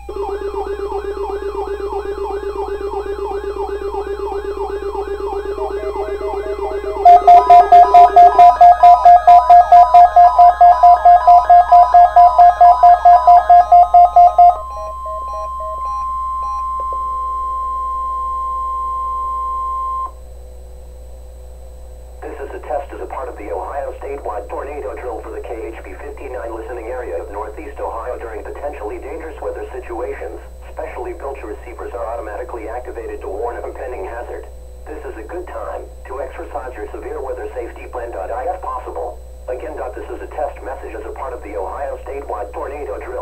This is a test as a part of the Ohio statewide tornado drill for the KHB 59 listening area of Northeast Ohio during potentially dangerous weather situations. Specially built receivers are automatically activated to warn of impending hazard. This is a good time to exercise your severe weather safety plan. If possible. Again, this is a test message as a part of the Ohio statewide tornado drill.